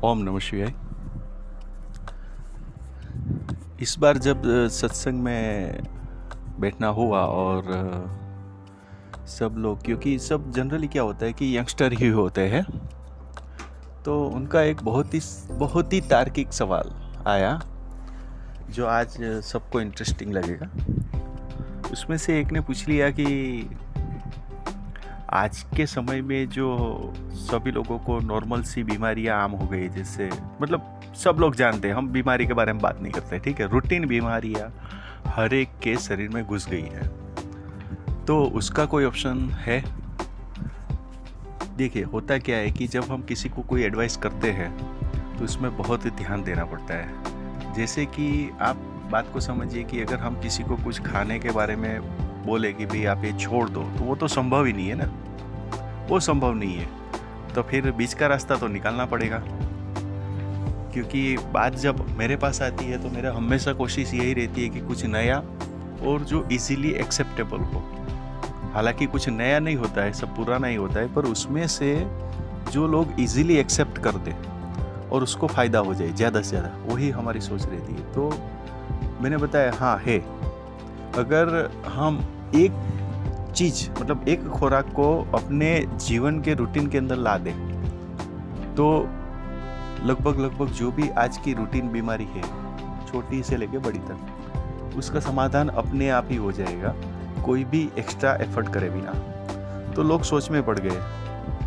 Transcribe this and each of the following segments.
ओम नमः शिवाय। इस बार जब सत्संग में बैठना हुआ और सब लोग, क्योंकि सब जनरली क्या होता है कि यंगस्टर ही होते हैं, तो उनका एक बहुत ही तार्किक सवाल आया जो आज सबको इंटरेस्टिंग लगेगा। उसमें से एक ने पूछ लिया कि आज के समय में जो सभी लोगों को नॉर्मल सी बीमारियां आम हो गई, जैसे मतलब सब लोग जानते हैं, हम बीमारी के बारे में बात नहीं करते, ठीक है, रूटीन बीमारियां हर एक के शरीर में घुस गई है, तो उसका कोई ऑप्शन है? देखिए, होता क्या है कि जब हम किसी को कोई एडवाइस करते हैं तो उसमें बहुत ही ध्यान देना पड़ता है। जैसे कि आप बात को समझिए कि अगर हम किसी को कुछ खाने के बारे में बोले कि भाई आप ये छोड़ दो, तो वो तो संभव ही नहीं है ना, वो संभव नहीं है। तो फिर बीच का रास्ता तो निकालना पड़ेगा, क्योंकि बात जब मेरे पास आती है तो मेरा हमेशा कोशिश यही रहती है कि कुछ नया और जो इजीली एक्सेप्टेबल हो। हालांकि कुछ नया नहीं होता है, सब पुराना ही होता है, पर उसमें से जो लोग इजीली एक्सेप्ट कर दे और उसको फ़ायदा हो जाए ज़्यादा से ज़्यादा, वही हमारी सोच रहती है। तो मैंने बताया हाँ है, अगर हम एक चीज़ मतलब एक खुराक को अपने जीवन के रूटीन के अंदर ला दें तो लगभग जो भी आज की रूटीन बीमारी है, छोटी से लेके बड़ी तक, उसका समाधान अपने आप ही हो जाएगा, कोई भी एक्स्ट्रा एफर्ट करे बिना। तो लोग सोच में पड़ गए,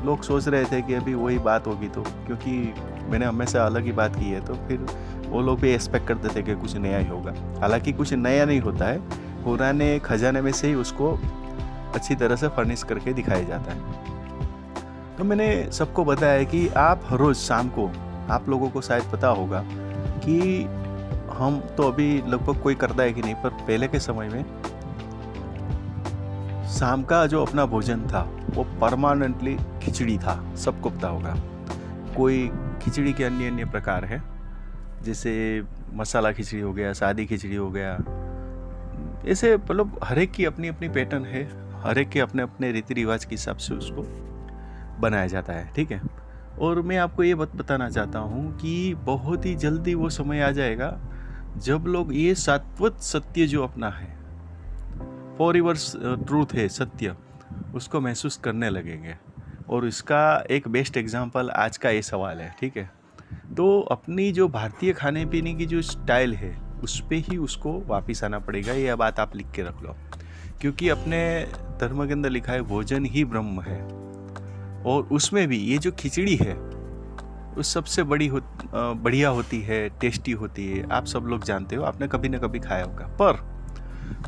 लोग सोच रहे थे कि अभी वही बात होगी, तो क्योंकि मैंने हमेशा अलग ही बात की है तो फिर वो लोग भी एक्सपेक्ट करते थे कि कुछ नया ही होगा। हालांकि कुछ नया नहीं होता है, पुराने खजाने में से ही उसको अच्छी तरह से फर्निश करके दिखाया जाता है। तो मैंने सबको बताया कि आप हर रोज़ शाम को, आप लोगों को शायद पता होगा कि हम तो अभी लगभग कोई करता है कि नहीं, पर पहले के समय में शाम का जो अपना भोजन था वो परमानेंटली खिचड़ी था। सबको पता होगा। कोई खिचड़ी के अन्य प्रकार है, जैसे मसाला खिचड़ी हो गया, सादी खिचड़ी हो गया, ऐसे मतलब हर एक की अपनी अपनी पैटर्न है, हर एक के अपने अपने रीति रिवाज के हिसाब से उसको बनाया जाता है, ठीक है। और मैं आपको ये बताना चाहता हूँ कि बहुत ही जल्दी वो समय आ जाएगा जब लोग ये शाश्वत सत्य जो अपना है, फॉरएवर ट्रूथ है, सत्य, उसको महसूस करने लगेंगे। और इसका एक बेस्ट एग्जांपल आज का ये सवाल है, ठीक है। तो अपनी जो भारतीय खाने पीने की जो स्टाइल है उस पे ही उसको वापस आना पड़ेगा। ये बात आप लिख के रख लो, क्योंकि अपने धर्म के अंदर लिखा है भोजन ही ब्रह्म है, और उसमें भी ये जो खिचड़ी है वो सबसे बढ़िया होती है, टेस्टी होती है। आप सब लोग जानते हो, आपने कभी ना कभी खाया होगा। पर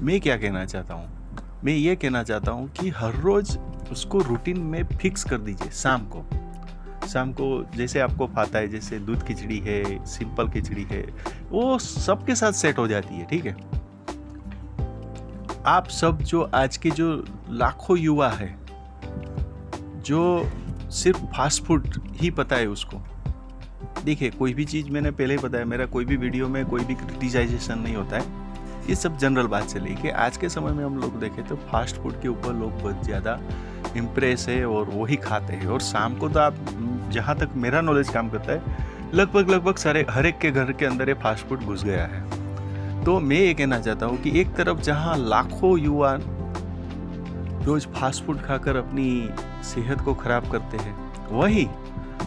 मैं क्या कहना चाहता हूँ, मैं ये कहना चाहता हूँ कि हर रोज़ उसको रूटीन में फिक्स कर दीजिए। शाम को जैसे आपको पता है, जैसे दूध खिचड़ी है, सिंपल खिचड़ी है, वो सबके साथ सेट हो जाती है, ठीक है। आप सब जो आज के जो लाखों युवा है जो सिर्फ फास्ट फूड ही पता है उसको, देखिए कोई भी चीज़, मैंने पहले ही बताया, मेरा कोई भी वीडियो में कोई भी क्रिटिसाइजेशन नहीं होता है, ये सब जनरल बात से लेके आज के समय में हम लोग देखें तो फास्ट फूड के ऊपर लोग बहुत ज़्यादा इम्प्रेस है और वही खाते हैं। और शाम को तो आप, जहाँ तक मेरा नॉलेज काम करता है, लगभग सारे हर एक के घर के अंदर ये फास्ट फूड घुस गया है। तो मैं ये कहना चाहता हूँ कि एक तरफ जहाँ लाखों युवा रोज फास्ट फूड खाकर अपनी सेहत को खराब करते हैं, वहीं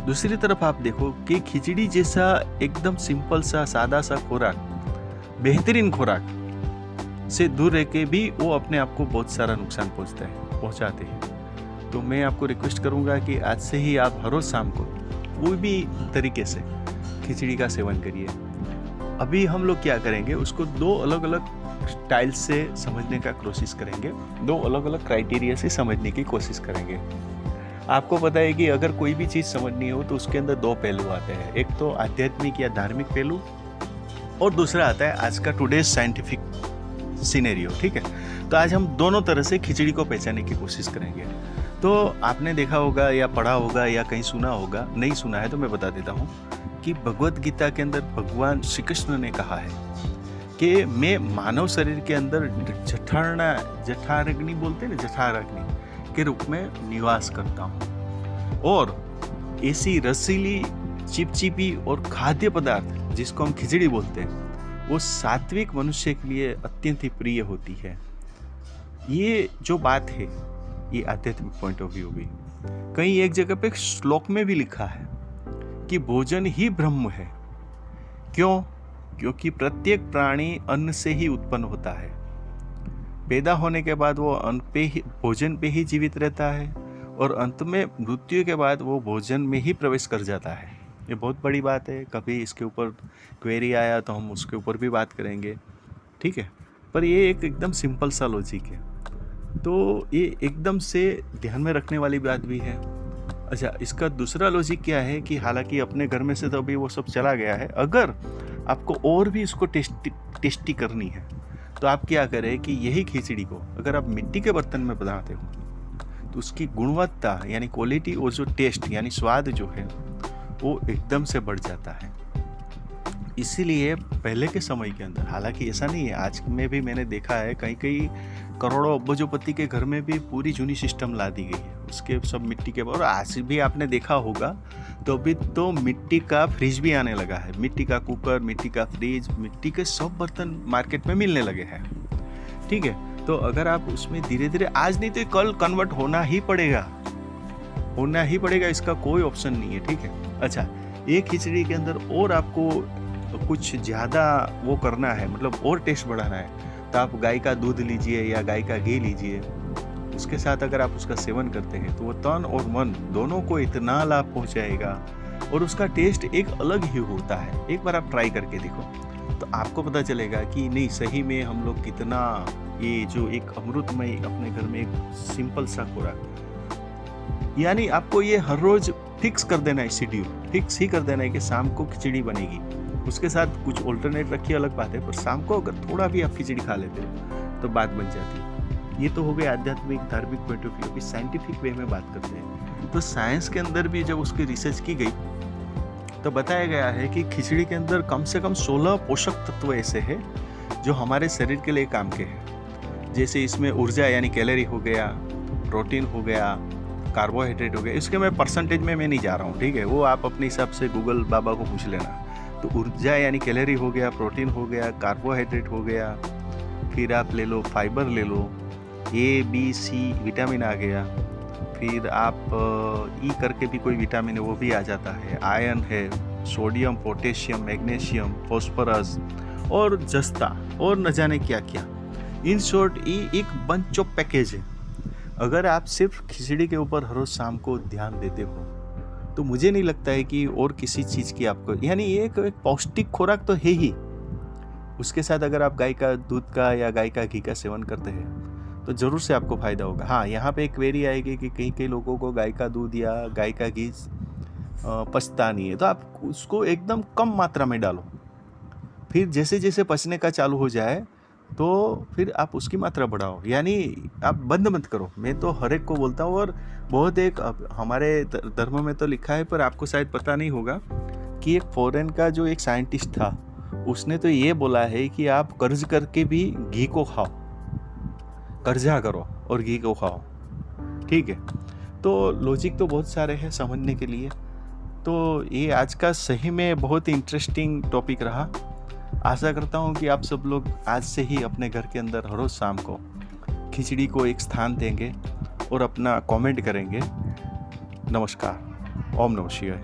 दूसरी तरफ आप देखो कि खिचड़ी जैसा एकदम सिंपल सा सादा सा खुराक, बेहतरीन खुराक से दूर रह के भी वो अपने आप को बहुत सारा नुकसान पहुंचाते हैं। तो मैं आपको रिक्वेस्ट करूंगा कि आज से ही आप हर रोज शाम को कोई भी तरीके से खिचड़ी का सेवन करिए। अभी हम लोग क्या करेंगे, उसको दो अलग अलग स्टाइल से समझने का कोशिश करेंगे, दो अलग अलग क्राइटेरिया से समझने की कोशिश करेंगे। आपको पता है कि अगर कोई भी चीज़ समझनी हो तो उसके अंदर दो पहलू आते हैं, एक तो आध्यात्मिक या धार्मिक पहलू, और दूसरा आता है आज का टुडे साइंटिफिक सिनेरियो, ठीक है। तो आज हम दोनों तरह से खिचड़ी को पहचानने की कोशिश करेंगे। तो आपने देखा होगा या पढ़ा होगा या कहीं सुना होगा, नहीं सुना है तो मैं बता देता हूँ कि भगवत गीता के अंदर भगवान श्री कृष्ण ने कहा है कि मैं मानव शरीर के अंदर जठाराग्नि बोलते हैं ना, जठाराग्नि के रूप में निवास करता हूँ, और ऐसी रसीली चिपचिपी और खाद्य पदार्थ जिसको हम खिचड़ी बोलते हैं, वो सात्विक मनुष्य के लिए अत्यंत ही प्रिय होती है। ये जो बात है ये आध्यात्मिक पॉइंट ऑफ व्यू भी। कहीं एक जगह पे श्लोक में भी लिखा है कि भोजन ही ब्रह्म है। क्यों? क्योंकि प्रत्येक प्राणी अन्न से ही उत्पन्न होता है। पैदा होने के बाद वो अन्न पे ही, भोजन पे ही जीवित रहता है और अंत में मृत्यु के बाद वो भोजन में ही प्रवेश कर जाता है। ये बहुत बड़ी बात है। कभी इसके ऊपर क्वेरी आया तो हम उसके ऊपर भी बात करेंगे, ठीक है। पर ये एक एकदम सिंपल सा लॉजिक है, तो ये एकदम से ध्यान में रखने वाली बात भी है। अच्छा, इसका दूसरा लॉजिक क्या है कि हालांकि अपने घर में से तो अभी वो सब चला गया है, अगर आपको और भी इसको टेस्टी करनी है तो आप क्या करें कि यही खिचड़ी को अगर आप मिट्टी के बर्तन में बनाते हो तो उसकी गुणवत्ता यानी क्वालिटी और जो टेस्ट यानी स्वाद जो है वो एकदम से बढ़ जाता है। इसीलिए पहले के समय के अंदर, हालांकि ऐसा नहीं है, आज में भी मैंने देखा है कई कई करोड़ों अब्बोपति के घर में भी पूरी जूनी सिस्टम ला दी गई है, उसके सब मिट्टी के। और आज भी आपने देखा होगा तो अभी तो मिट्टी का फ्रिज भी आने लगा है, मिट्टी का कुकर, मिट्टी का फ्रिज, मिट्टी के सब बर्तन मार्केट में मिलने लगे हैं, ठीक है। तो अगर आप उसमें धीरे धीरे, आज नहीं तो कल कन्वर्ट होना ही पड़ेगा, इसका कोई ऑप्शन नहीं है, ठीक है। अच्छा, ये खिचड़ी के अंदर और आपको कुछ ज़्यादा वो करना है, मतलब और टेस्ट बढ़ाना है, तो आप गाय का दूध लीजिए या गाय का घी लीजिए। उसके साथ अगर आप उसका सेवन करते हैं तो वो तन और मन दोनों को इतना लाभ पहुंचाएगा और उसका टेस्ट एक अलग ही होता है। एक बार आप ट्राई करके देखो तो आपको पता चलेगा कि नहीं, सही में हम लोग कितना, ये जो एक अमृतमय अपने घर में एक सिंपल सा खुराक, यानी आपको ये हर रोज फिक्स कर देना है, शेड्यूल फिक्स ही कर देना है कि शाम को खिचड़ी बनेगी। उसके साथ कुछ ऑल्टरनेट रखिए, अलग बात है, पर शाम को अगर थोड़ा भी आप खिचड़ी खा लेते हो तो बात बन जाती है। ये तो हो गया आध्यात्मिक धार्मिक पॉइंट ऑफ व्यू। अभी साइंटिफिक वे में बात करते हैं तो साइंस के अंदर भी जब उसकी रिसर्च की गई तो बताया गया है कि खिचड़ी के अंदर कम से कम 16 पोषक तत्व ऐसे हैं जो हमारे शरीर के लिए काम के हैं। जैसे इसमें ऊर्जा यानी कैलोरी हो गया, प्रोटीन हो गया, कार्बोहाइड्रेट हो गया। इसके मैं परसेंटेज में मैं नहीं जा रहा हूँ, ठीक है, वो आप अपने हिसाब से गूगल बाबा को पूछ लेना। तो ऊर्जा यानी कैलोरी हो गया, प्रोटीन हो गया, कार्बोहाइड्रेट हो गया, फिर आप ले लो फाइबर ले लो, ए बी सी विटामिन आ गया, फिर आप ई करके भी कोई विटामिन है वो भी आ जाता है, आयरन है, सोडियम, पोटेशियम, मैग्नीशियम, फॉस्फोरस और जस्ता और न जाने क्या क्या। इन शॉर्ट ये एक बंच ऑफ पैकेज है। अगर आप सिर्फ खिचड़ी के ऊपर हर रोज शाम को ध्यान देते हो तो मुझे नहीं लगता है कि और किसी चीज़ की आपको, यानी ये एक पौष्टिक खुराक तो है ही। उसके साथ अगर आप गाय का दूध का या गाय का घी का सेवन करते हैं तो ज़रूर से आपको फ़ायदा होगा। हाँ, यहाँ पे एक क्वेरी आएगी कि कई लोगों को गाय का दूध या गाय का घी पचता नहीं है, तो आप उसको एकदम कम मात्रा में डालो। फिर जैसे जैसे पचने का चालू हो जाए तो फिर आप उसकी मात्रा बढ़ाओ, यानी आप बंद मत करो। मैं तो हर एक को बोलता हूँ, और बहुत एक हमारे धर्म में तो लिखा है, पर आपको शायद पता नहीं होगा कि एक फॉरेन का जो एक साइंटिस्ट था उसने तो ये बोला है कि आप कर्ज करके भी घी को खाओ, कर्जा करो और घी को खाओ, ठीक है। तो लॉजिक तो बहुत सारे हैं समझने के लिए। तो ये आज का सही में बहुत ही इंटरेस्टिंग टॉपिक रहा। आशा करता हूँ कि आप सब लोग आज से ही अपने घर के अंदर हर रोज शाम को खिचड़ी को एक स्थान देंगे और अपना कमेंट करेंगे। नमस्कार, ओम नमः शिवाय।